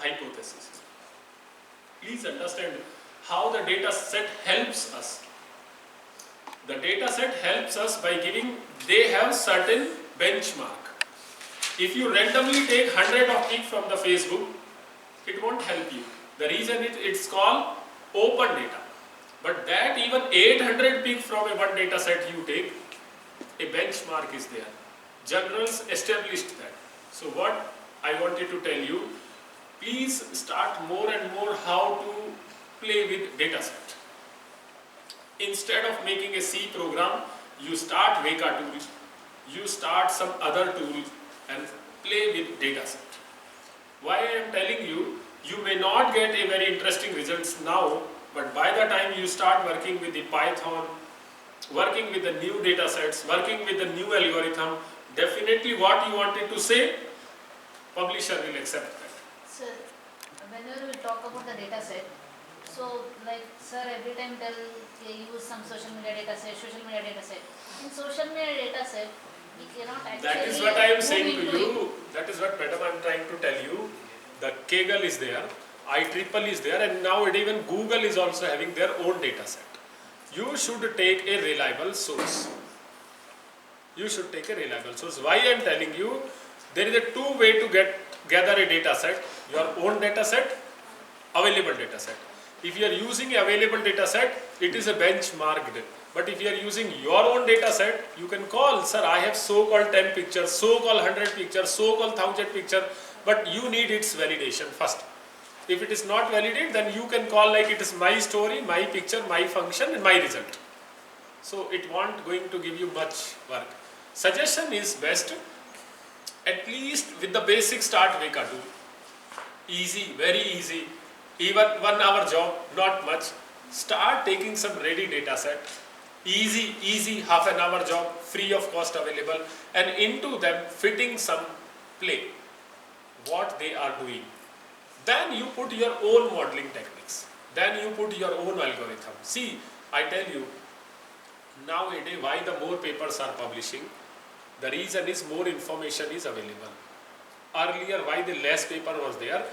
hypothesis. Please understand how the data set helps us. The data set helps us by giving, they have certain benchmark. If you randomly take 100 of pic from the Facebook, it won't help you. The reason it's called open data. But that even 800 pic from a one data set you take, a benchmark is there. Journals established that. So what I wanted to tell you, please start more and more how to play with data set. Instead of making a C program, you start Veka tool, you start some other tool and play with data set. Why I am telling you, you may not get a very interesting results now, but by the time you start working with the Python, working with the new data sets, working with the new algorithm, definitely what you wanted to say, publisher will accept that. Sir, whenever we talk about the data set, so like sir every time tell use some social media data set. In social media data set, we cannot actually. That is what I am saying to you. That is what, madam, I am trying to tell you. The Kaggle is there, IEEE is there, and now even Google is also having their own data set. You should take a reliable source. You should take a reliable source. Why I am telling you, there is a two way to gather a data set. Your own data set, available data set. If you are using a available data set, it is a benchmarked. But if you are using your own data set, you can call, sir, I have so-called 10 pictures, so-called 100 pictures, so-called 1000 pictures, but you need its validation first. If it is not validated, then you can call like it is my story, my picture, my function and my result. So it won't going to give you much work. Suggestion is best, at least with the basic start Veka tool. Easy, very easy. Even 1 hour job, not much. Start taking some ready data set. Easy, half an hour job, free of cost available, and into them fitting some play, what they are doing. Then you put your own modeling techniques. Then you put your own algorithm. See, I tell you, nowadays why the more papers are publishing, the reason is more information is available. Earlier, why the less paper was there,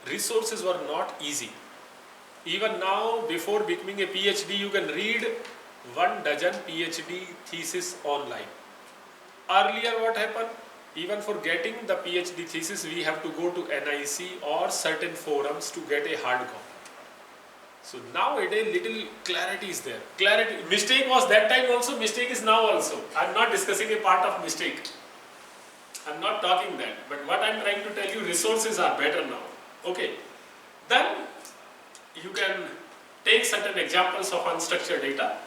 resources were not easy. Even now, before becoming a PhD, you can read 1 dozen PhD thesis online. Earlier what happened? Even for getting the PhD thesis, we have to go to NIC or certain forums to get a hard copy. So nowadays little clarity is there. Clarity, mistake was that time also, mistake is now also. I am not discussing a part of mistake. I am not talking that. But what I am trying to tell you, resources are better now. Okay. Then you can take certain examples of unstructured data,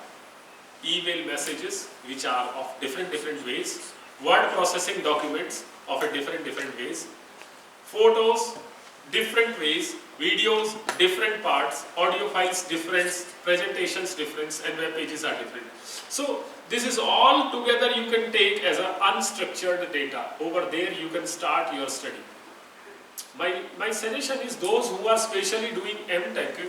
email messages which are of different ways, word processing documents of a different ways, photos different ways, videos different parts, audio files different, presentations different, and web pages are different. So this is all together you can take as an unstructured data. Over there you can start your study. My suggestion is those who are specially doing MTech,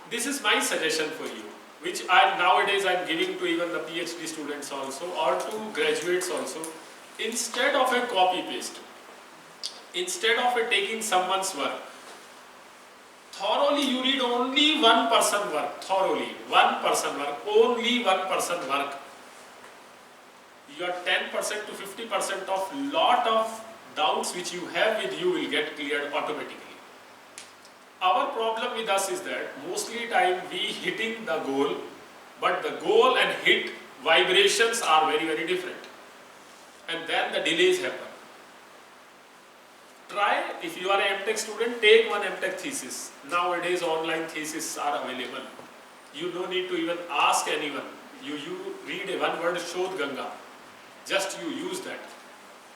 this is my suggestion for you, which nowadays I am giving to even the PhD students also or to graduates also. Instead of a copy paste, instead of taking someone's work, thoroughly you read only one person work, thoroughly, one person work, only one person work. Your 10% to 50% of lot of doubts which you have with you will get cleared automatically. Our problem with us is that mostly time we hitting the goal, but the goal and hit vibrations are very different, and then the delays happen. Try, if you are an MTech student, take one MTech thesis. Nowadays online theses are available. You don't need to even ask anyone. You read a one word Shodh Ganga. Just you use that.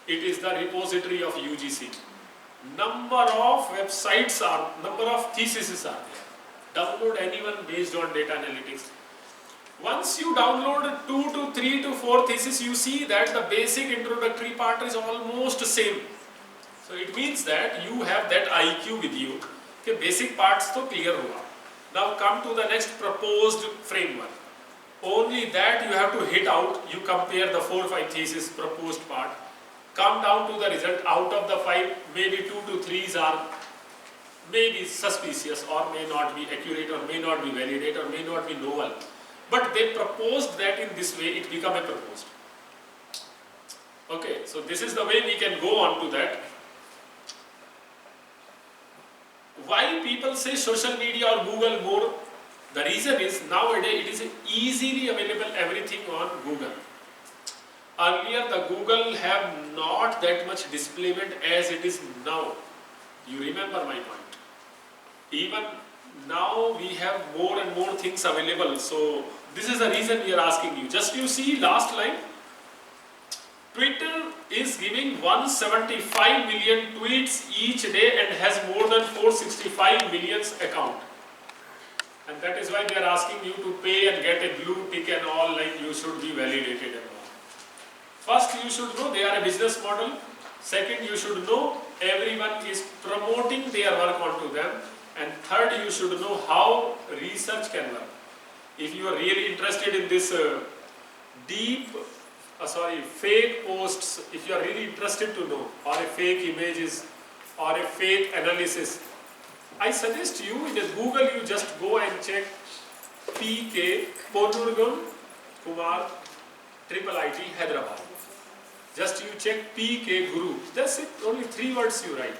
It is the repository of UGC. Number of websites are, number of theses are there. Download anyone based on data analytics. Once you download 2 to 3 to 4 theses, you see that the basic introductory part is almost same. So it means that you have that IQ with you. Okay, basic parts to clear hua. Now come to the next proposed framework. Only that you have to hit out. You compare the 4 or 5 thesis proposed part. come down to the result. Out of the 5, maybe 2 to 3s are maybe suspicious or may not be accurate or may not be validate or may not be novel. But they proposed that in this way, it become a proposed. Okay, so this is the way we can go on to that. Why people say social media or Google more? The reason is nowadays it is easily available everything on Google. Earlier the Google have not that much displayment as it is now. You remember my point. Even now we have more and more things available. So this is the reason we are asking you. Just you see last line. Twitter is giving 175 million tweets each day and has more than 465 million account. And that is why they are asking you to pay and get a blue tick and all, like you should be validated and all. First you should know they are a business model. Second, you should know everyone is promoting their work onto them. And third, you should know how research can work. If you are really interested in this fake posts, if you are really interested to know, or a fake images, or a fake analysis, I suggest you in Google, you just go and check PK Ponurgam Kumar IIIT Hyderabad. Just you check PK Guru. Just it, only 3 words you write,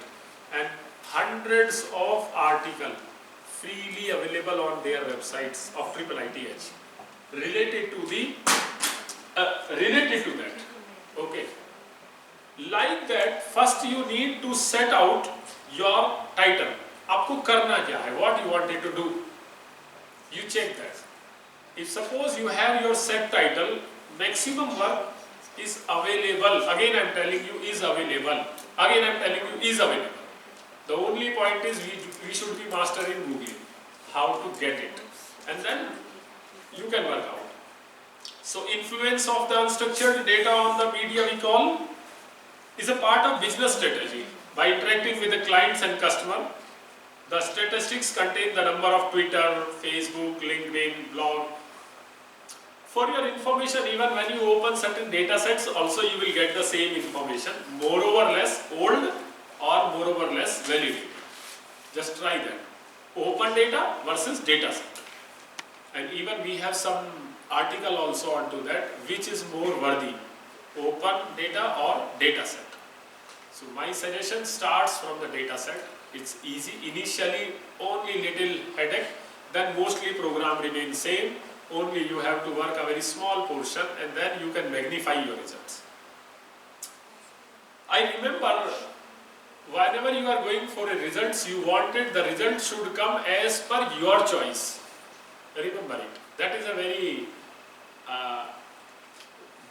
and hundreds of articles freely available on their websites of IIITH related to the related to that. Okay. Like that, first you need to set out your title. आपको करना क्या है? What you wanted to do? You check that. If suppose you have your set title, maximum work is available. Again I am telling you is available. Again I am telling you is available. The only point is we should be master in Google. How to get it. And then you can work out. So influence of the unstructured data on the media we call is a part of business strategy. By interacting with the clients and customer, the statistics contain the number of Twitter, Facebook, LinkedIn, blog. For your information, even when you open certain data sets, also you will get the same information, more or less old or more or less validated. Just try that. Open data versus data set. And even we have some article also onto that, which is more worthy, open data or data set. So my suggestion starts from the data set. It's easy. Initially only little headache, then mostly program remains same. Only you have to work a very small portion and then you can magnify your results. I remember whenever you are going for a results, you wanted the result should come as per your choice. Remember it. That is a very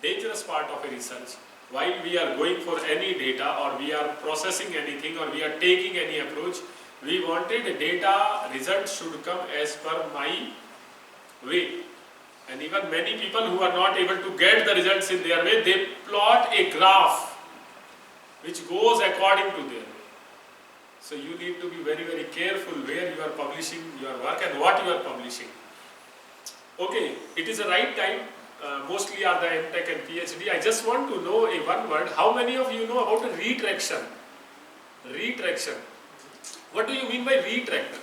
dangerous part of a research. While we are going for any data or we are processing anything or we are taking any approach, we wanted a data result should come as per my way. And even many people who are not able to get the results in their way, they plot a graph which goes according to their way. So you need to be very, very careful where you are publishing your work and what you are publishing. Okay, it is the right time. Mostly are the MTech and PhD. I just want to know a one word. How many of you know about a retraction? Retraction. What do you mean by retract?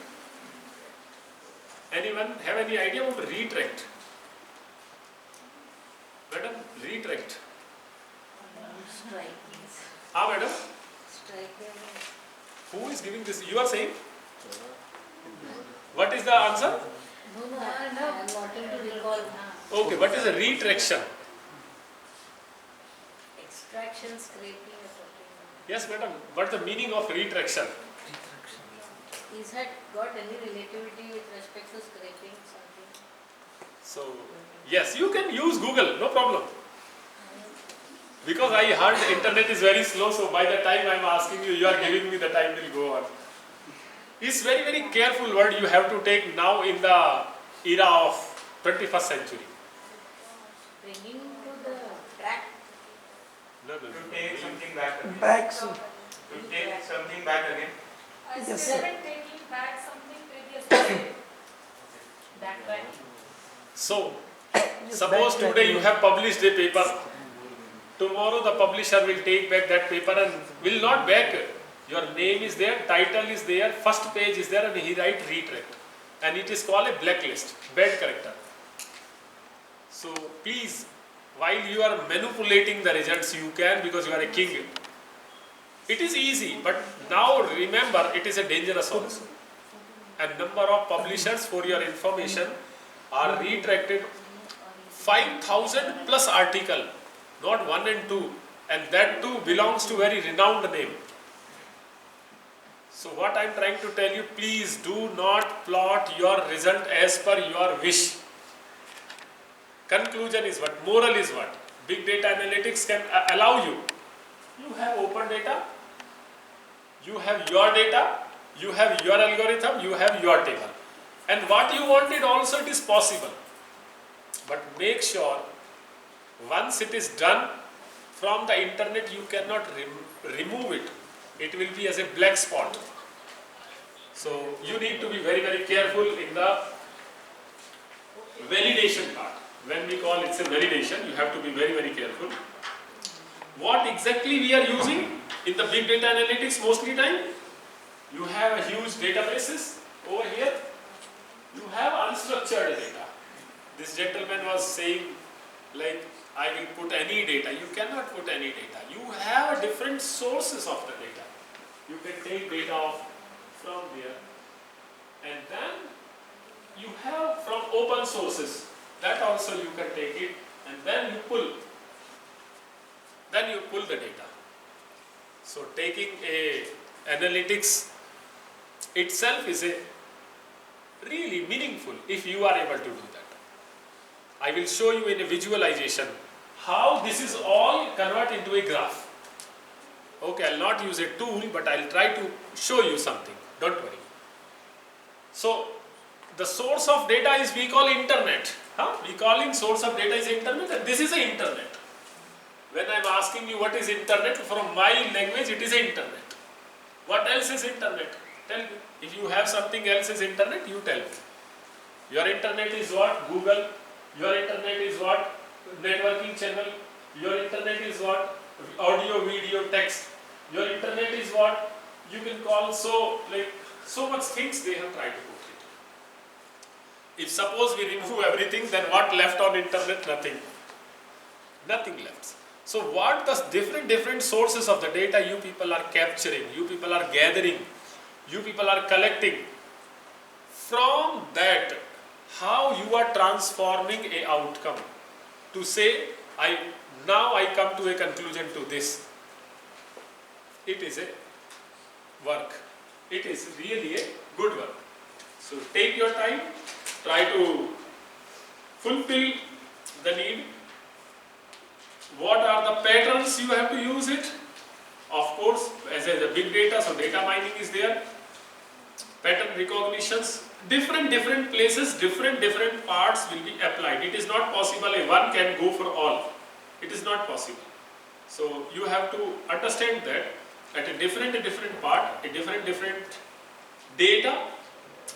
Anyone have any idea about retract? Madam, retract. Strike. Madam? Strike. Who is giving this? You are saying? What is the answer? No, I am wanting to recall. Okay, what is a retraction? Extraction, scraping or something. Yes, madam. What's the meaning of retraction? Is that got any relativity with respect to scraping something? So, yes, you can use Google, no problem. Because I heard the internet is very slow, so by the time I am asking you, you are giving me the time will go on. It's very, very careful word you have to take now in the era of 21st century. Bringing to the track. No. To take something back again. So, To take something back again. Yes, Yes, sir. taking back something previous. Backtrack. So, suppose today you have published a paper Tomorrow the publisher will take back that paper and will not back. Your name is there, title is there, first page is there, and he write retract. And it is called a blacklist, bad character. So please, while you are manipulating the results, you can, because you are a king. It is easy, but now remember, it is a dangerous also. And number of publishers, for your information, are retracted 5,000 plus article, not 1 and 2, and that too belongs to very renowned name. So what I am trying to tell you, please do not plot your result as per your wish. Conclusion is what? Moral is what? Big data analytics can allow you. You have open data, you have your data, you have your algorithm, you have your table. And what you wanted also, it is possible. But make sure, once it is done from the internet, you cannot remove it. It will be as a black spot. So you need to be very, very careful in the validation part. When we call it's a validation, you have to be very, very careful. What exactly we are using in the big data analytics mostly time? You have a huge databases over here. You have unstructured data. This gentleman was saying, like, I will put any data. You cannot put any data. You have different sources of the data. You can take data from there, and then you have from open sources. That also you can take it, and then you pull. Then you pull the data. So taking a analytics itself is a really meaningful if you are able to do that. I will show you in a visualization how this is all convert into a graph. Okay, I will not use a tool, but I will try to show you something. Don't worry. So the source of data is, we call internet. We calling source of data is internet, and this is the internet. When I am asking you what is internet, from my language it is internet. What else is internet? Tell me. If you have something else is internet, you tell me. Your internet is what? Google. Your internet is what? Networking channel. Your internet is what? Audio, video, text. Your internet is what? You can call so much things they have tried to put it. If suppose we remove everything, then what left on internet? Nothing. Nothing left. So what the different sources of the data you people are capturing, you people are gathering, you people are collecting. From that, how you are transforming a outcome to say, now I come to a conclusion to this. It is a work. It is really a good work. So take your time, try to fulfill the need. What are the patterns you have to use it? Of course, as a big data, so data mining is there. Pattern recognitions, different places, different parts will be applied. It is not possible a one can go for all. It is not possible. So you have to understand that at a different part, a different data,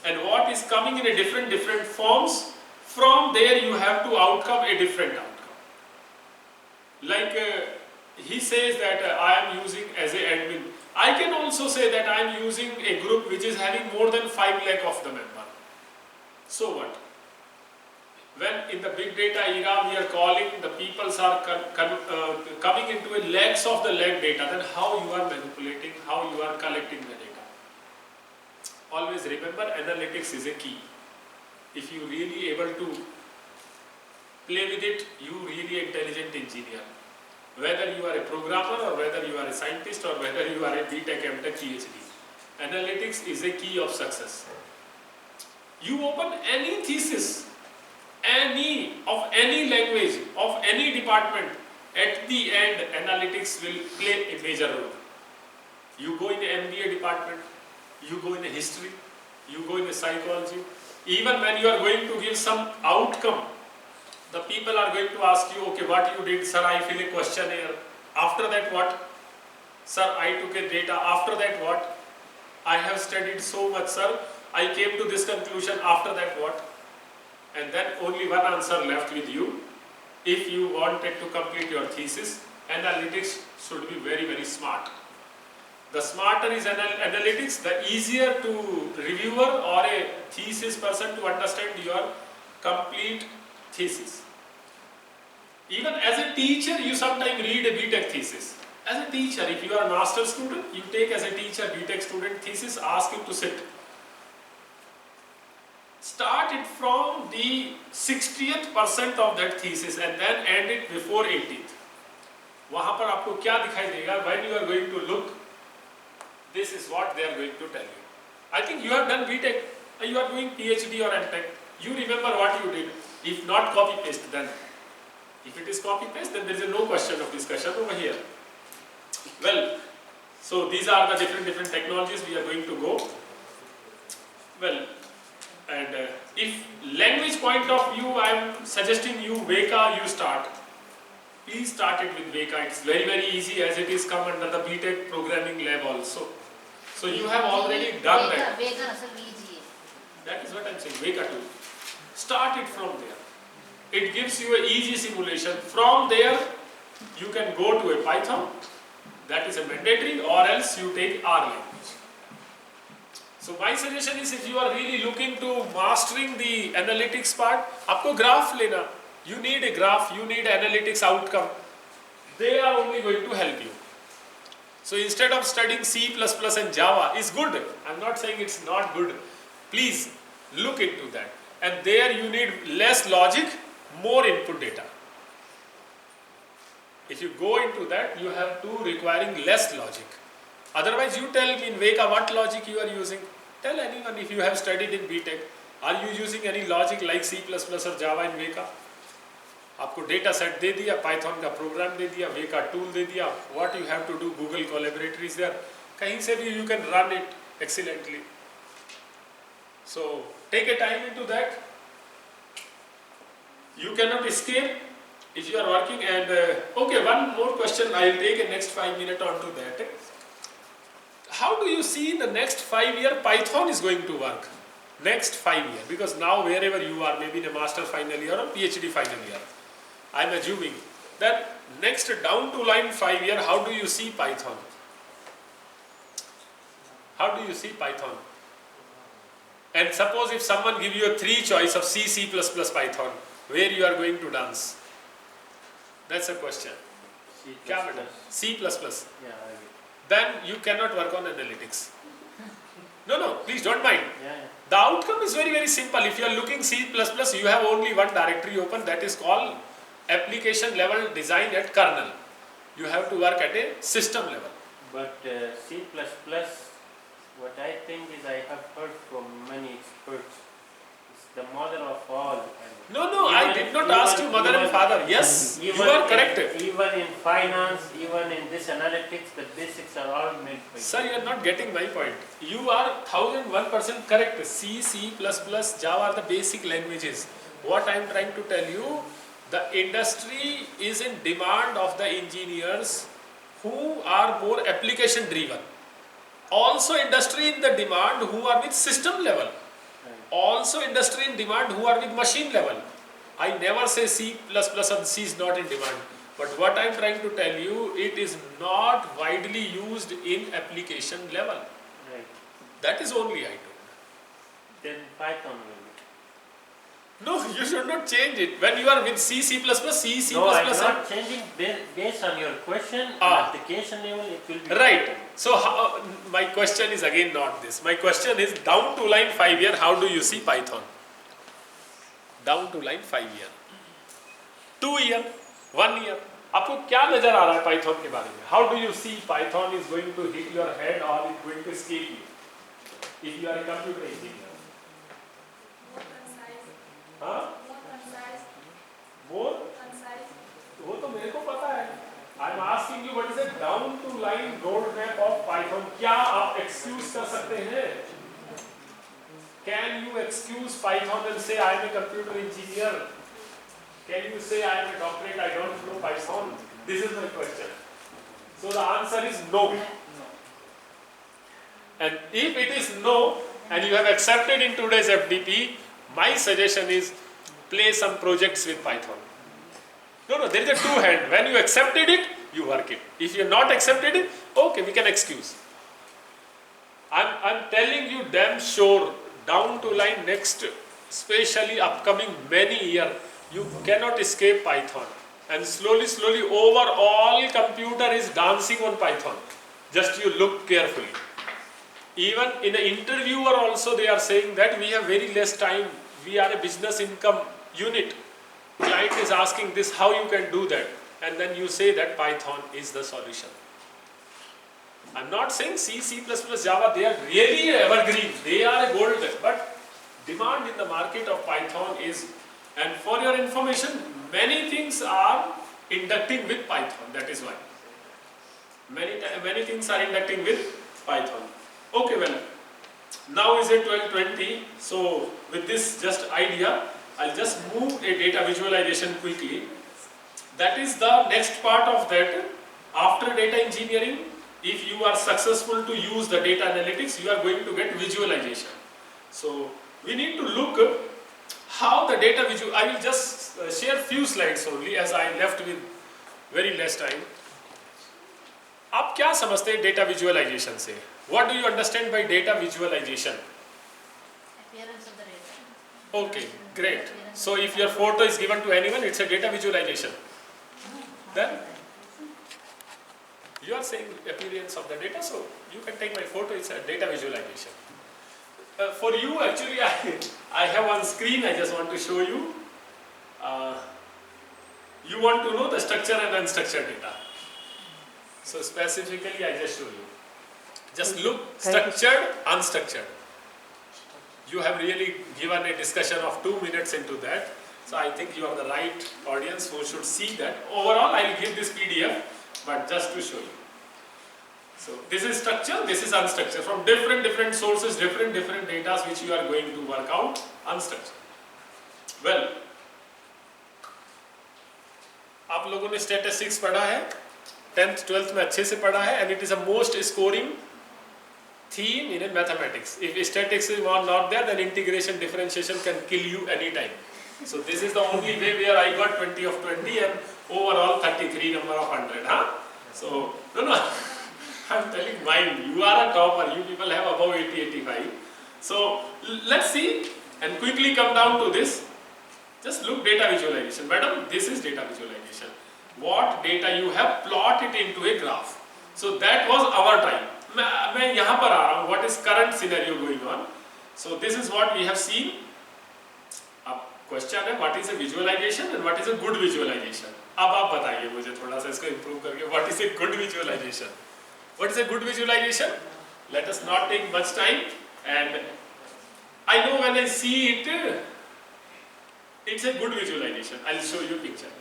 and what is coming in a different forms. From there you have to outcome a different outcome. Like he says that I am using as an admin. I can also say that I am using a group which is having more than 5 lakh of the member. So what? When in the big data era we are calling the peoples are coming into a lakhs of the lakh data, then how you are manipulating, how you are collecting the data. Always remember, analytics is a key. If you really able to play with it, you really intelligent engineer. Whether you are a programmer or whether you are a scientist or whether you are a BTech, MTech, PhD. Analytics is a key of success. You open any thesis, of any language, of any department, at the end analytics will play a major role. You go in the MBA department, you go in the history, you go in the psychology. Even when you are going to give some outcome, the people are going to ask you, okay, what you did, sir, I fill a questionnaire. After that, what? Sir, I took a data. After that, what? I have studied so much, sir. I came to this conclusion. After that, what? And then only one answer left with you. If you wanted to complete your thesis analytics should be very, very smart. The smarter is analytics, the easier to reviewer or a thesis person to understand your complete thesis. Even as a teacher, you sometimes read a BTech thesis. As a teacher, if you are a master student, you take as a teacher BTech student thesis, ask him to sit. Start it from the 60th percent of that thesis and then end it before 80th. वहाँ पर आपको क्या दिखाई देगा? When you are going to look, this is what they are going to tell you. I think you have done BTech, you are doing PhD or MTech. You remember what you did. If not copy paste, then if it is copy paste, then there is no question of discussion over here. Well, so these are the different technologies we are going to go. Well, and if language point of view, I am suggesting you Veka, you start. Please start it with Veka. It's very, very easy as it is come under the BTech programming lab also. So you have already done that. Vega, sir, VGA. That is what I am saying, Veka 2. Start it from there. It gives you an easy simulation. From there, you can go to a Python. That is a mandatory, or else you take R language. So my suggestion is, if you are really looking to mastering the analytics part, आपको graph लेना. You need a graph, you need analytics outcome. They are only going to help you. So instead of studying C++ and Java, is good. I'm not saying it's not good. Please look into that. And there you need less logic, more input data. If you go into that, you have to requiring less logic. Otherwise, you tell me in Veka what logic you are using. Tell anyone if you have studied in BTech. Are you using any logic like C++ or Java in Veka? आपको data set दे दिया, Python का program दे दिया, Veka tool दे दिया. What you have to do? Google Collaborator is there. कहीं से भी you can run it excellently. So take a time into that. You cannot escape if you are working. And okay, one more question. I will take a next 5 minutes onto that. How do you see in the next 5 years Python is going to work? Next 5 years, because now wherever you are, maybe in a master final year or PhD final year, I am assuming that next down to line 5 years, how do you see Python? How do you see Python? And suppose if someone give you a 3 choice of C, C++, Python, where you are going to dance? That's a question. C++. क्या बेटा? C++. Yeah, I agree. Then you cannot work on analytics. No, please don't mind. Yeah. The outcome is very, very simple. If you are looking C++, you have only one directory open, that is called application level design at kernel. You have to work at a system level. But C++, what I think is, I have heard from many experts, is the mother of all. No, I did not ask you mother and father. Yes, you are correct. Even in finance, even in this analytics, the basics are all made by. Sir, you are not getting my point. You are 1001% correct. C, C++, Java are the basic languages. What I am trying to tell you, the industry is in demand of the engineers who are more application driven. Also industry in the demand who are with system level. Also industry in demand who are with machine level. I never say C++ and C is not in demand. But what I am trying to tell you, it is not widely used in application level. Right. That is only I told. Then Python will be. No, you should not change it. When you are with C, C++, C, C++. No, I am not changing based on your question. Application level, it will be. Right. So my question is again not this. My question is down to line 5 year, how do you see Python? Down to line 5 year. 2 year, 1 year. आपको क्या नजर आ रहा है Python के बारे में? How do you see Python is going to hit your head or is going to escape you? If you are a computer engineer. More concise. हाँ? More concise. More? Concise. वो तो मेरे को पता है. I am asking you what is a down to line roadmap of Python? क्या आप excuse कर सकते हैं? Can you excuse Python and say I am a computer engineer? Can you say I am a doctorate, I don't know Python? This is my question. So the answer is no. And if it is no, and you have accepted in today's FDP, my suggestion is play some projects with Python. No, there is a two hand. When you accepted it, you work it. If you are not accepted it, okay, we can excuse. I'm telling you damn sure, down to line next, especially upcoming many year, you cannot escape Python. And slowly, overall computer is dancing on Python. Just you look carefully. Even in an interviewer also they are saying that we have very less time. We are a business income unit. Client is asking this, how you can do that? And then you say that Python is the solution. I'm not saying C, C++, Java, they are really evergreen. They are a gold, but demand in the market of Python is, and for your information, many things are inducting with Python. That is why. Many things are inducting with Python. Okay, well, now is it 12:20. So with this just idea, I'll just move a data visualization quickly. That is the next part of that. After data engineering, if you are successful to use the data analytics, you are going to get visualization. So we need to look how the data visual. I will just share few slides only as I left with very less time. आप क्या समझते हैं data visualization से? What do you understand by data visualization? Appearance of the data. Okay, great. So if your photo is given to anyone, it's a data visualization. Then you are saying appearance of the data, so you can take my photo, it's a data visualization. For you, actually, I have one screen, I just want to show you. You want to know the structured and unstructured data. So specifically, I just show you. Just look, structured, unstructured. You have really given a discussion of 2 minutes into that. So I think you are the right audience who should see that. Overall, I will give this PDF, but just to show you. So this is structure, this is unstructured. From different sources, different data which you are going to work out, unstructured. Well, आप लोगों ने statistics पढ़ा है, 10th 12th में अच्छे से पढ़ा है, and it is a most scoring theme in a mathematics. If statistics is not there, then integration differentiation can kill you anytime. So this is the only way where I got 20 of 20 and overall 33 number of 100. Huh? So no, I'm telling mine. You are a topper. You people have above 80, 85. So let's see and quickly come down to this. Just look data visualization. Madam, this is data visualization. What data you have, plot it into a graph. So that was our time. मैं यहाँ पर आ रहा हूँ. What is current scenario going on? So this is what we have seen. अब question है, what is a visualization and what is a good visualization? अब आप बताइए मुझे थोड़ा सा इसको improve करके. What is a good visualization? What is a good visualization? Let us not take much time. And I know when I see it, it's a good visualization. I'll show you a picture.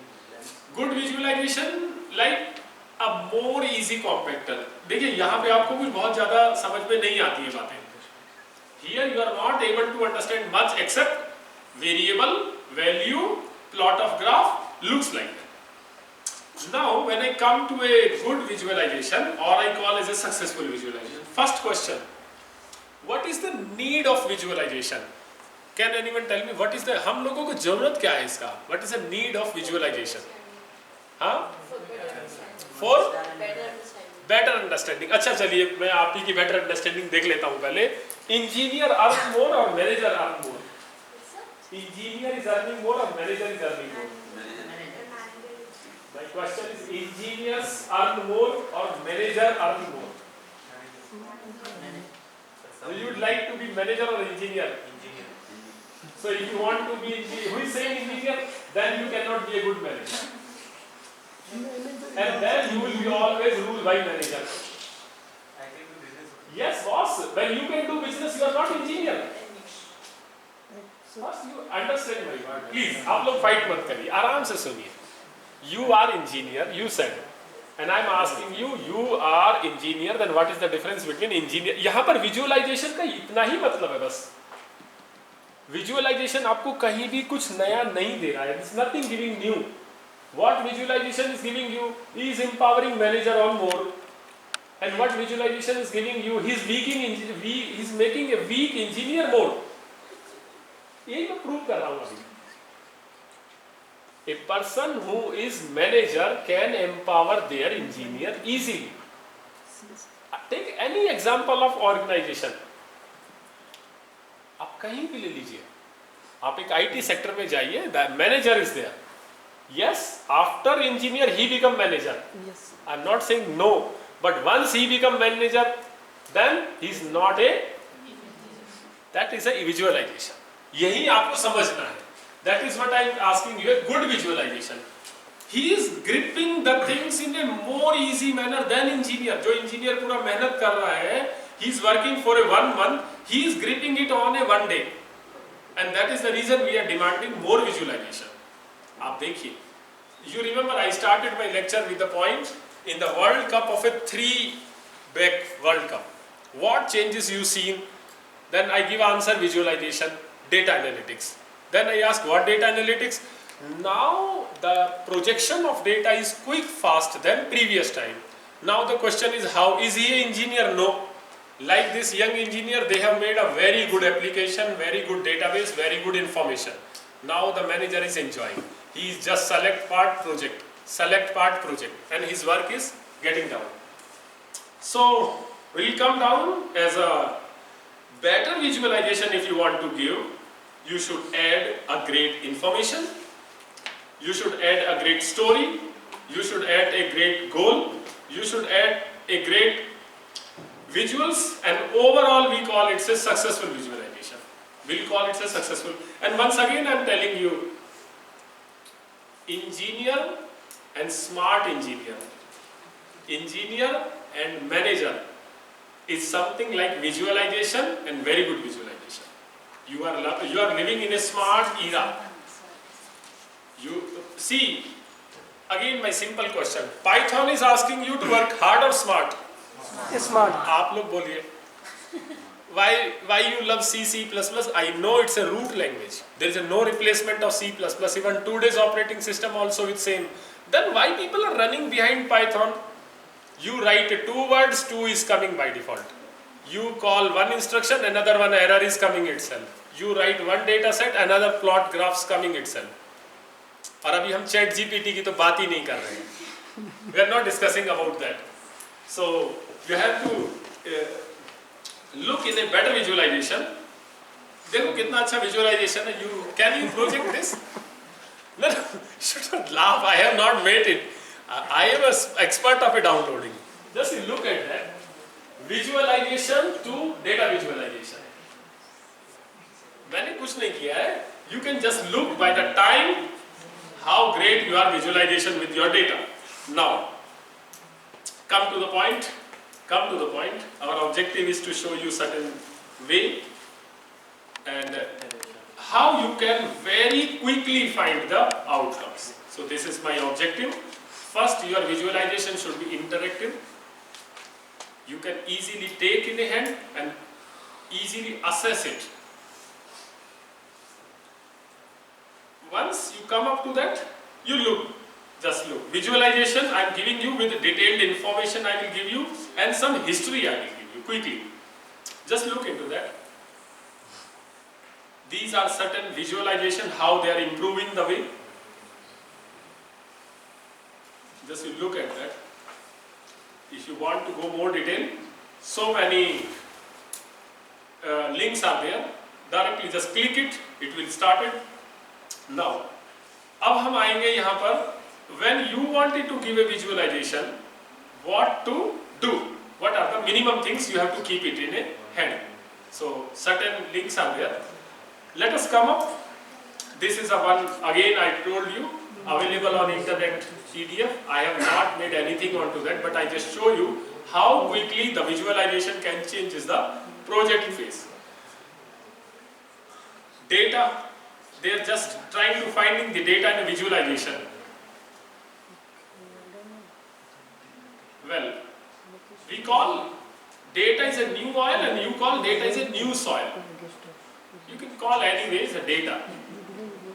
Good visualization like a more easy compactor. देखिए यहाँ पे आपको कुछ बहुत ज़्यादा समझ में नहीं आती है बातें. Here you are not able to understand much except variable, value, plot of graph, looks like that. Now when I come to a good visualization, or I call as a successful visualization. First question, what is the need of visualization? Can anyone tell me what is the, हम लोगों को जरूरत क्या है इसका? What is the need of visualization? हाँ? For better understanding. अच्छा चलिए मैं आप ही की better understanding देख लेता हूँ पहले. Engineer earn more or manager earn more? Engineer is earning more or manager is earning more? My question is, engineers earn more or manager earn more? So you would like to be manager or engineer? Engineer. So if you want to be engineer, who is saying engineer, then you cannot be a good manager. And then you will be always ruled by manager. Yes, boss. When you can do business, you are not engineer. First, you understand my word. Please, आप लोग fight मत करिए, आराम से सुनिए. You are engineer, you said, and I am asking you, you are engineer. Then what is the difference between engineer? यहाँ पर visualization का इतना ही मतलब है बस. Visualization आपको कहीं भी कुछ नया नहीं दे रहा है. It's nothing giving new. What visualization is giving you is empowering manager on more. And what visualization is giving you, he's making a weak engineer more. यही मैं prove कर रहा हूँ अभी. A person who is manager can empower their engineer easily. Take any example of organization. आप कहीं भी ले लीजिए, आप एक IT सेक्टर में जाइए, the manager is there. Yes, after engineer he become manager. Yes. I'm not saying no, but once he become manager, then he is not a. That is a visualization. यही आपको समझना है. That is what I'm asking you, a good visualization. He is gripping the things in a more easy manner than engineer. जो engineer पूरा मेहनत कर रहा है, he is working for a 1 month, he is gripping it on a 1 day. And that is the reason we are demanding more visualization. आप देखिए, you remember I started my lecture with the point, in the World Cup of a 3-back World Cup, what changes you seen? Then I give answer visualization, data analytics. Then I ask what data analytics? Now the projection of data is quick, fast than previous time. Now the question is, how is he an engineer? No. Like this young engineer, they have made a very good application, very good database, very good information. Now the manager is enjoying. He is just select part project, and his work is getting down. So we'll come down as a better visualization. If you want to give, you should add a great information, you should add a great story, you should add a great goal, you should add a great visuals, and overall we call it a successful visualization. We'll call it a successful. And once again I am telling you, engineer and smart engineer, engineer and manager is something like visualization and very good visualization. You are living in a smart era. You see, again my simple question, Python is asking you to work hard or smart? Smart. आप लोग बोलिए. Why you love C, C++? I know it's a root language. There is no replacement of C++. Even today's operating system also with same. Then why people are running behind Python? You write 2 words, 2 is coming by default. You call one instruction, another one error is coming itself. You write one data set, another plot graphs coming itself. और अभी हम chat GPT की तो बात ही नहीं कर रहे हैं. We are not discussing about that. So you have to look in a better visualization. देखो कितना अच्छा visualization है. Can you project this? No, you should not laugh. I have not made it. I am an expert of a downloading. Just look at that. Visualization to data visualization. मैंने कुछ नहीं किया है. You can just look by the time how great you are visualization with your data. Now, come to the point. Our objective is to show you certain way and how you can very quickly find the outcomes. So this is my objective. First, your visualization should be interactive. You can easily take in a hand and easily assess it. Once you come up to that, you look. Just look. Visualization I am giving you with detailed information I will give you and some history I will give you quickly. Just look into that. These are certain visualization how they are improving the way. Just you look at that. If you want to go more detail, so many links are there. Directly just click it, it will start it. Now, अब हम आएंगे यहाँ पर. When you wanted to give a visualization, what to do? What are the minimum things you have to keep it in a hand? So certain links are there. Let us come up. This is a one, again I told you, available on internet PDF. I have not made anything onto that, but I just show you how quickly the visualization can change the project phase. Data, they are just trying to finding the data in a visualization. Well, we call data is a new oil and you call data is a new soil. You can call anyways a data.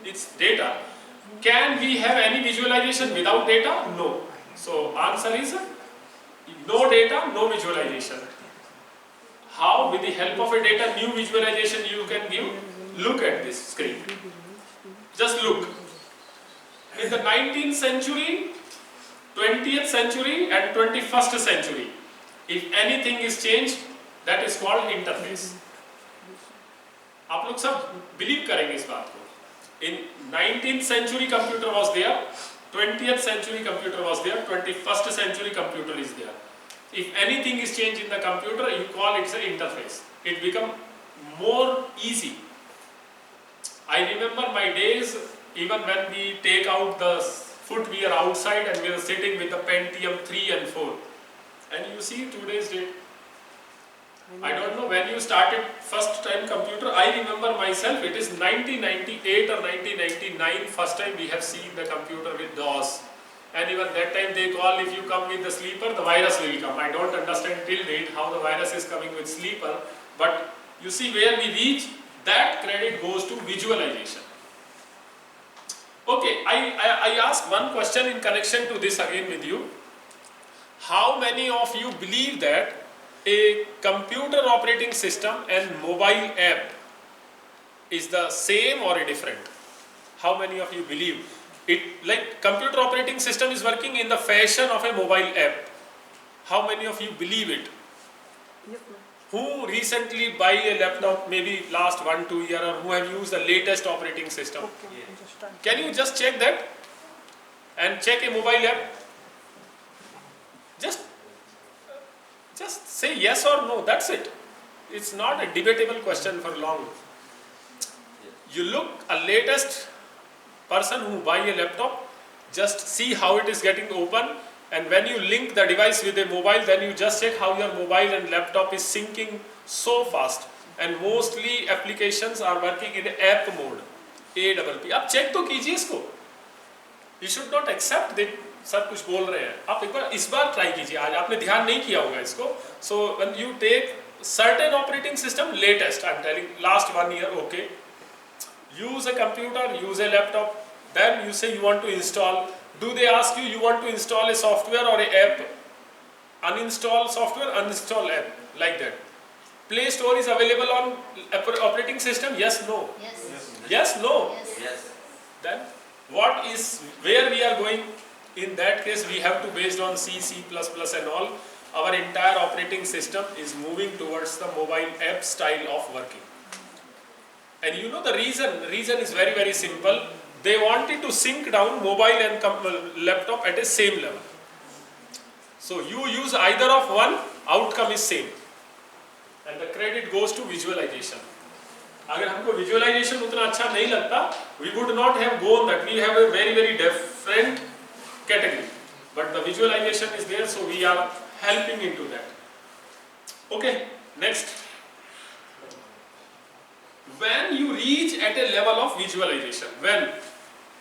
It's data. Can we have any visualization without data? No. So answer is no data, no visualization. How? With the help of a data, new visualization you can give. Look at this screen. Just look. In the 19th century, 20th century and 21st century, if anything is changed, that is called interface. आप लोग सब believe करेंगे इस बात को. In 19th century computer was there, 20th century computer was there, 21st century computer is there. If anything is changed in the computer, you call it an interface. It become more easy. I remember my days, even when we take out the footwear outside and we are sitting with the Pentium 3 and 4. And you see today's date. I don't know when you started first time computer. I remember myself, it is 1998 or 1999 first time we have seen the computer with DOS. And even that time they call, if you come with the sleeper, the virus will come. I don't understand till date how the virus is coming with sleeper. But you see where we reach, that credit goes to visualization. Okay, I ask one question in connection to this again with you. How many of you believe that a computer operating system and mobile app is the same or a different? How many of you believe it? Like computer operating system is working in the fashion of a mobile app. How many of you believe it? Who recently buy a laptop, maybe last 1-2 years, or who have used the latest operating system? Can you just check that and check a mobile app? Just say yes or no, that's it. It's not a debatable question for long. You look a latest person who buy a laptop, just see how it is getting open, and when you link the device with a mobile, then you just check how your mobile and laptop is syncing so fast. And mostly applications are working in app mode, AAP. आप check तो कीजिए इसको. You should not accept that सब कुछ बोल रहे हैं. आप एक बार इस बार try कीजिए. आज आपने ध्यान नहीं किया होगा इसको. So when you take certain operating system, latest, I'm telling, last 1 year, okay. Use a computer, use a laptop. Then you say you want to install. Do they ask you want to install a software or a app? Uninstall software, uninstall app, like that. Play Store is available on operating system? Yes, no. Yes. Yes, no. Yes. Yes. Then what is, where we are going? In that case, we have to, based on C, C++ and all, our entire operating system is moving towards the mobile app style of working. And you know the reason is very, very simple. They wanted to sync down mobile and laptop at a same level. So you use either of one, outcome is same. And the credit goes to visualization. अगर हमको visualization उतना अच्छा नहीं लगता, we would not have gone that. We have a very, very different category. But the visualization is there, so we are helping into that. Okay, next. When you reach at a level of visualization, when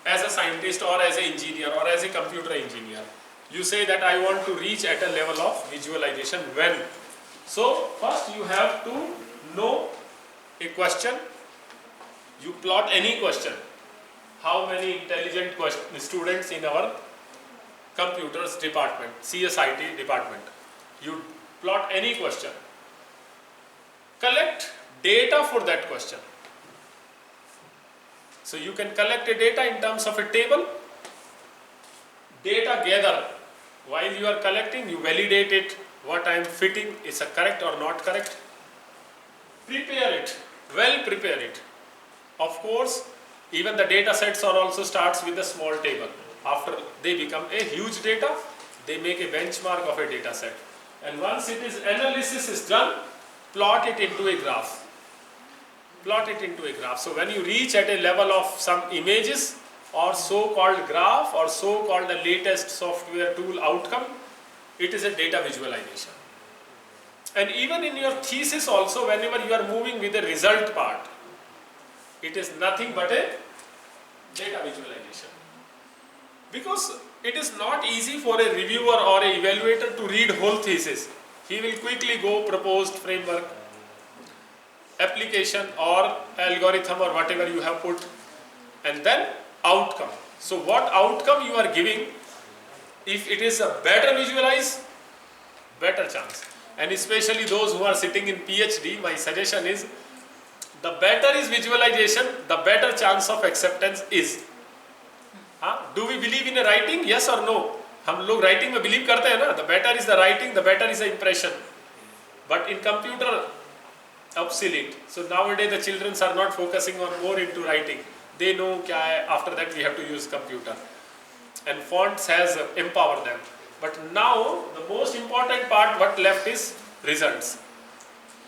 as a scientist or as an engineer or as a computer engineer, you say that I want to reach at a level of visualization. When? So first you have to know a question. You plot any question. How many intelligent students in our computers department, CS&IT department? You plot any question. Collect data for that question. So you can collect a data in terms of a table. Data gather. While you are collecting, you validate it. What I am fitting is a correct or not correct. Prepare it. Well prepare it. Of course, even the data sets are also starts with a small table. After they become a huge data, they make a benchmark of a data set. And once it is analysis is done, plot it into a graph. Plot it into a graph. So when you reach at a level of some images or so-called graph or so-called the latest software tool outcome, it is a data visualization. And even in your thesis also, whenever you are moving with the result part, it is nothing but a data visualization. Because it is not easy for a reviewer or an evaluator to read whole thesis. He will quickly go proposed framework, application or algorithm or whatever you have put, and then outcome. So what outcome you are giving, if it is a better visualize, better chance. And especially those who are sitting in PhD, my suggestion is, the better is visualization, the better chance of acceptance is. हाँ, do we believe in a writing? Yes or no? हम लोग writing में believe करते हैं ना? The better is the writing, the better is the impression. But in computer, obsolete. So nowadays the children are not focusing on more into writing. They know क्या है. After that we have to use computer. And fonts has empowered them. But now the most important part what left is results.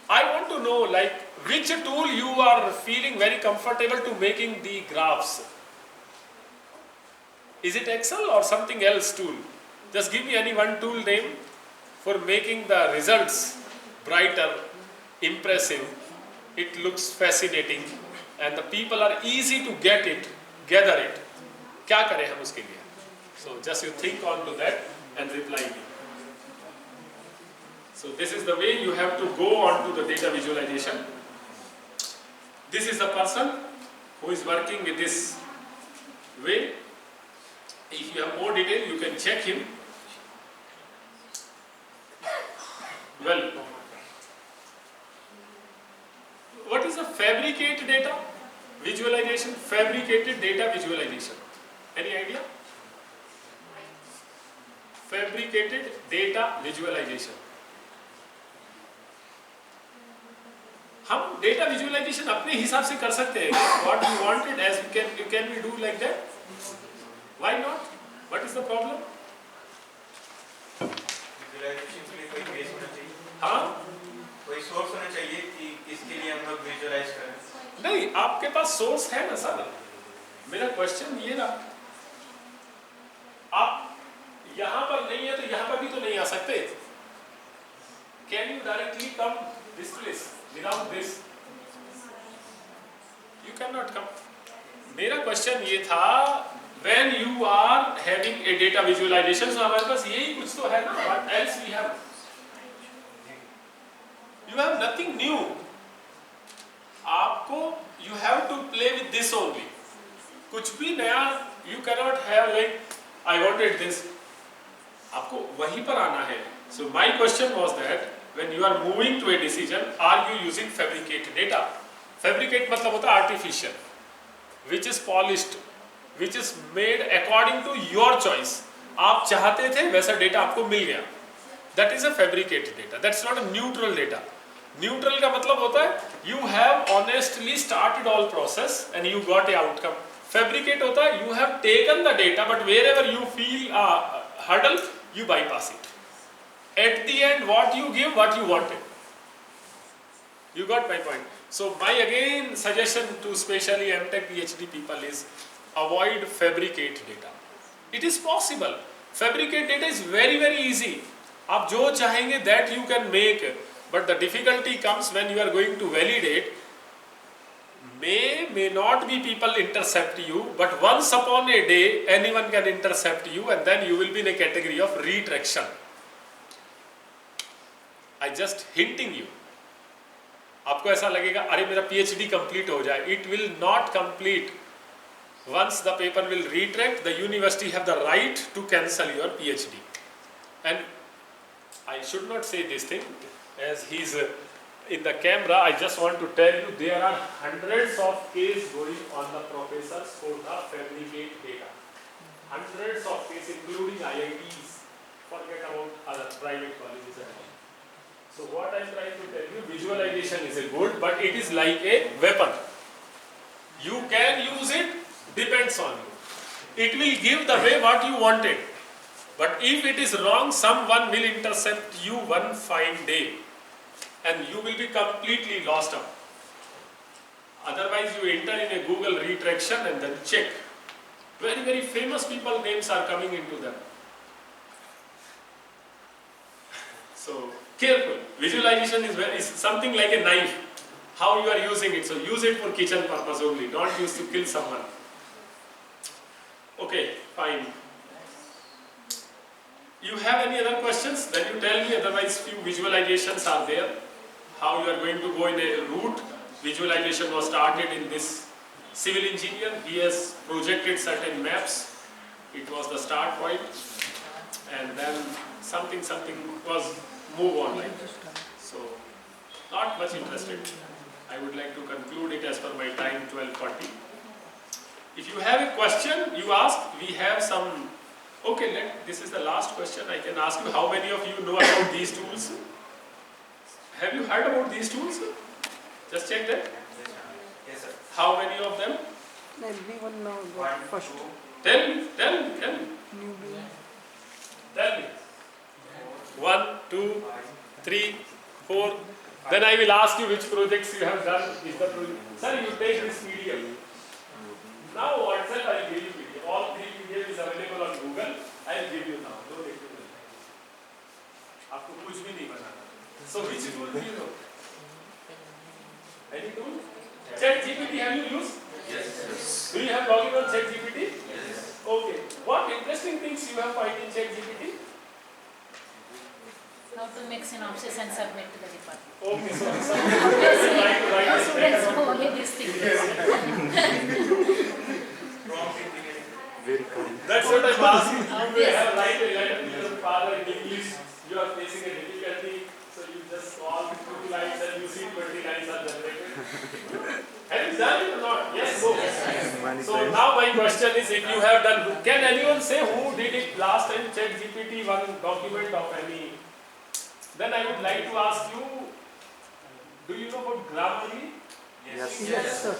I want to know like which tool you are feeling very comfortable to making the graphs. Is it Excel or something else tool? Just give me any one tool name for making the results brighter, impressive. It looks fascinating and the people are easy to get it, gather it. क्या करें हम उसके लिए? So just you think on to that and reply me. So this is the way you have to go on to the data visualization. This is the person who is working with this way. If you have more detail, you can check him. Well, what is a fabricate data visualization? Fabricated data visualization. Any idea? Fabricated data visualization. हम data visualisation अपने हिसाब से कर सकते हैं. What you wanted as can we do like that? Why not? What is the problem? Visualisation के लिए कोई बेस होना चाहिए. हाँ, कोई सोर्स होना चाहिए कि इसके लिए हम लोग विजुअलाइज करें. नहीं, आपके पास सोर्स है ना सर. मेरा क्वेश्चन ये ना, आप यहाँ पर नहीं है तो यहाँ पर भी तो नहीं आ सकते. Can you directly come this place without this? You cannot come. मेरा क्वेश्चन ये था, when you are having a data visualization, so हमारे पास यही कुछ तो है ना. What else we have? You have nothing new. आपको you have to play with this only. कुछ भी नया you cannot have like I wanted this. आपको वहीं पर आना है. So my question was that when you are moving to a decision, are you using fabricate data? Fabricate मतलब होता है artificial, which is polished, which is made according to your choice. आप चाहते थे वैसा डेटा आपको मिल गया. That is a fabricate data. That's not a neutral data. Neutral का मतलब होता है you have honestly started all process and you got a outcome. Fabricate होता है you have taken the data but wherever you feel a hurdle you bypass it. At the end what you give what you wanted. You got my point. So my again suggestion to especially MTech PhD people is avoid fabricate data. It is possible. Fabricate data is very easy. आप जो चाहेंगे that you can make, but the difficulty comes when you are going to validate. May not be people intercept you, but once upon a day anyone can intercept you and then you will be in a category of retraction. I just hinting you. आपको ऐसा लगेगा अरे मेरा PhD complete हो जाए. It will not complete. Once the paper will retract, the university have the right to cancel your PhD. And I should not say this thing as he's in the camera. I just want to tell you there are hundreds of cases going on the professors for the fabricate data. Hundreds of cases including IITs. Forget about other private colleges and all. So what I am trying to tell you, visualization is a good, but it is like a weapon. You can use it, depends on you. It will give the way what you wanted. But if it is wrong, someone will intercept you one fine day and you will be completely lost up. Otherwise you enter in a Google retraction and then check. Very famous people names are coming into them. So careful. Visualization is something like a knife. How you are using it. So use it for kitchen purpose only. Don't use to kill someone. Okay, fine. You have any other questions? Then you tell me. Otherwise, few visualizations are there. How you are going to go in a route. Visualization was started in this civil engineer. He has projected certain maps. It was the start point. And then something was move on like that. So, not much interested. I would like to conclude it as per my time, 12:40. If you you have a question, you ask. We have some. Okay, this is the last question. I can ask you. How many of you know about these tools? Have you heard about these tools? Just check that. Yes, sir. How many of them? Everyone now the One, first two, Tell me. Tell me. newbie. Tell me. 1, 2, 3, 4. Then I will ask you which projects you have done. Is the project. Sir, you take this PDF. Now WhatsApp I will give you PDF. All 3 PDF is available on Google. I will give you now. No need to do that. आपको कुछ भी नहीं बनाना. So which tool do you know? Any tool? ChatGPT have you used? yes, Do you have login on ChatGPT? yes. Okay. What interesting things you have found in ChatGPT? How to make synopsis and submit to the department. Okay, so right. Students know only this thing. Prompt engineering. That's what I'm asking. You may have write a letter to your father in English. You are facing a difficulty, so you just call 2 lines and you see 20 lines are generated. Have you done it or not? Yes, no. So now my question is, if you have done, can anyone say who did it last time? ChatGPT one document of any. Then I would like to ask you, do you know about Grammarly? Yes, Yes, sir.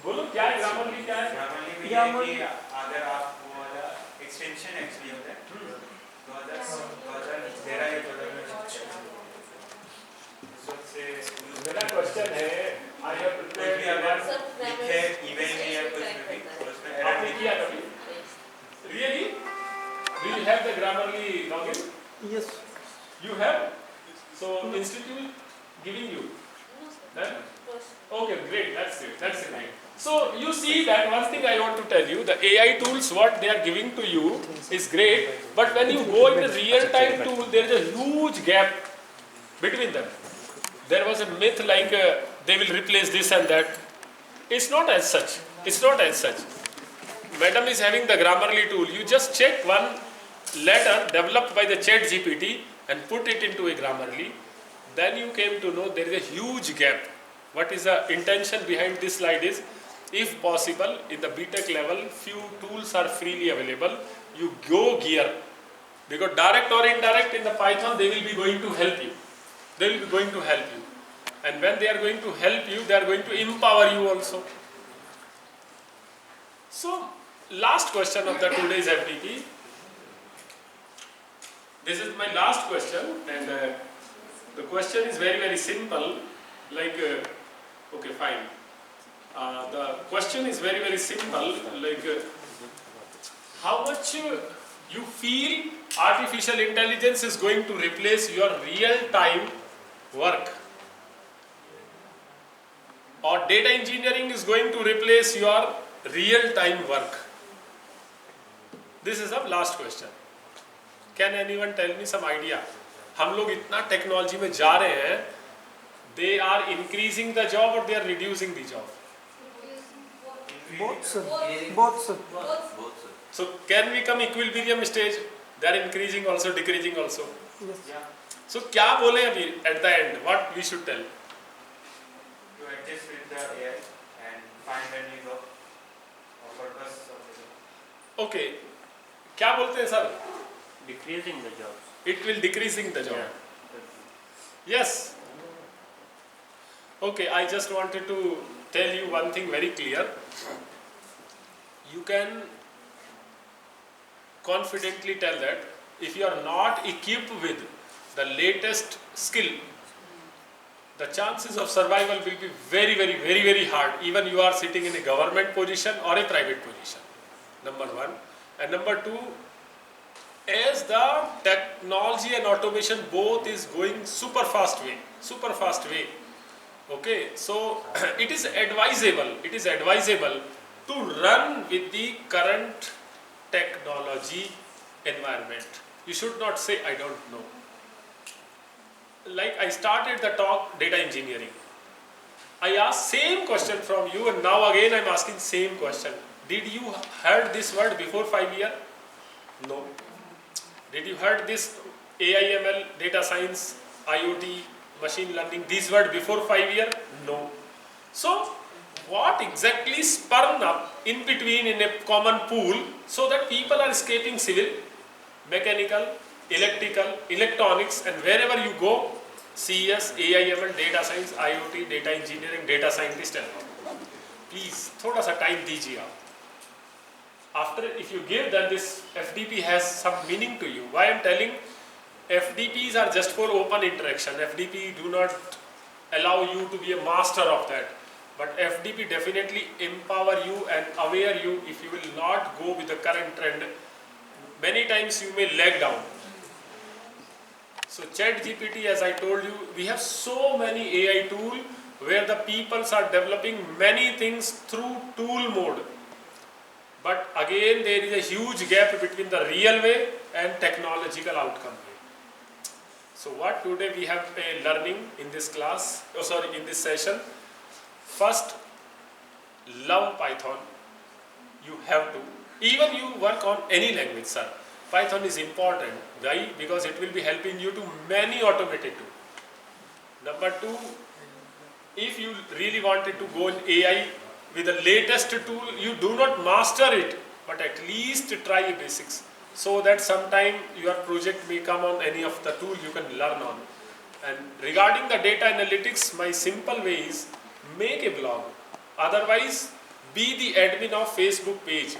बोलो क्या है Grammarly क्या है? Grammarly में ये कि अगर आप वो वाला extension actually होता है 2013 या 2014 से मेरा क्वेश्चन है, I have कुछ भी prepared. अगर लिखे email में या कुछ भी उसमें error आपने किया कभी? Really? Do you have the Grammarly login? Yes. You have? So institute giving you? Then? Okay, great. That's it. That's great. So you see that one thing I want to tell you, the AI tools, what they are giving to you is great, but when you go in the real-time tool, there is a huge gap between them. There was a myth like they will replace this and that. It's not as such. It's not as such. Madam is having the Grammarly tool. You just check one letter developed by the ChatGPT and put it into a Grammarly. Then you came to know there is a huge gap. What is the intention behind this slide is, if possible, in the BTech level, few tools are freely available. You go gear, because direct or indirect in the Python, they will be going to help you. They will be going to help you. And when they are going to help you, they are going to empower you also. So, last question of the today's FDP. This is my last question, and the question is very, very simple. Like, okay, fine. The question is very, very simple. Like, how much you feel artificial intelligence is going to replace your real-time work? Or data engineering is going to replace your real-time work? This is the last question. Can anyone tell me some idea? हम लोग इतना technology में जा रहे हैं, they are increasing the job or they are reducing the job? Both, sir. Both, sir. So can we come equilibrium stage? They are increasing also, decreasing also. Yes. So क्या बोले अभी at the end? What we should tell? to adjust with the AI and find a new job or purpose of the job. Okay. क्या बोलते हैं sir? Decreasing the jobs. It will decreasing the job. Yes. Okay, I just wanted to tell you one thing very clear. You can confidently tell that if you are not equipped with the latest skill, the chances of survival will be very, very, very, very hard. Even you are sitting in a government position or a private position. Number one. And number two, as the technology and automation both is going super fast way. Okay, so it is advisable to run with the current technology environment. You should not say I don't know. Like I started the talk data engineering. I asked same question from you and now again I am asking same question. Did you heard this word before 5 years? No. Did you heard this AI ML, data science, IoT, machine learning, these word before 5 years? No. So what exactly spurn up in between in a common pool so that people are escaping civil, mechanical, electrical, electronics, and wherever you go, CS, AIML, data science, IoT, data engineering, data scientist and all. Please, thoda sa time dijiye aap. After, if you give, then this FDP has some meaning to you. Why I am telling? FDPs are just for open interaction. FDP do not allow you to be a master of that. But FDP definitely empower you and aware you if you will not go with the current trend. Many times you may lag down. So ChatGPT, as I told you, we have so many AI tools where the peoples are developing many things through tool mode. But again, there is a huge gap between the real way and technological outcome way. So what today we have a learning in this class, in this session. First, love Python. You have to. Even you work on any language, sir. Python is important. Why? Because it will be helping you to many automated tools. Number two, if you really wanted to go in AI with the latest tool, you do not master it, but at least try basics, so that sometime your project may come on any of the tool you can learn on. And regarding the data analytics, my simple way is make a blog. Otherwise, be the admin of Facebook page.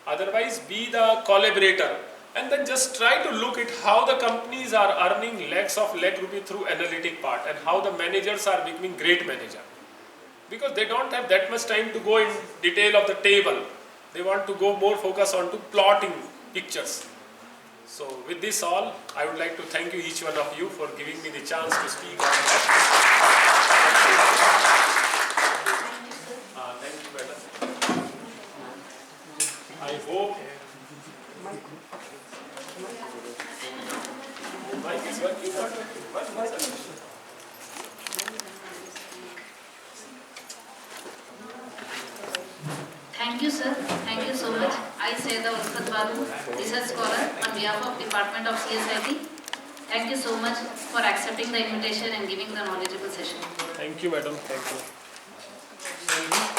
Otherwise, be the collaborator. And then just try to look at how the companies are earning lakhs of rupees through analytic part and how the managers are becoming great manager. Because they don't have that much time to go in detail of the table. They want to go more focus on to plotting pictures. So with this all, I would like to thank you each one of you for giving me the chance to speak on that. Thank you, madam. I hope mic is working. Thank you, sir. Thank you so much. I say the Ulfat Babu, research scholar on behalf of Department of CS&IT. Thank you so much for accepting the invitation and giving the knowledgeable session. Thank you, madam. Thank you.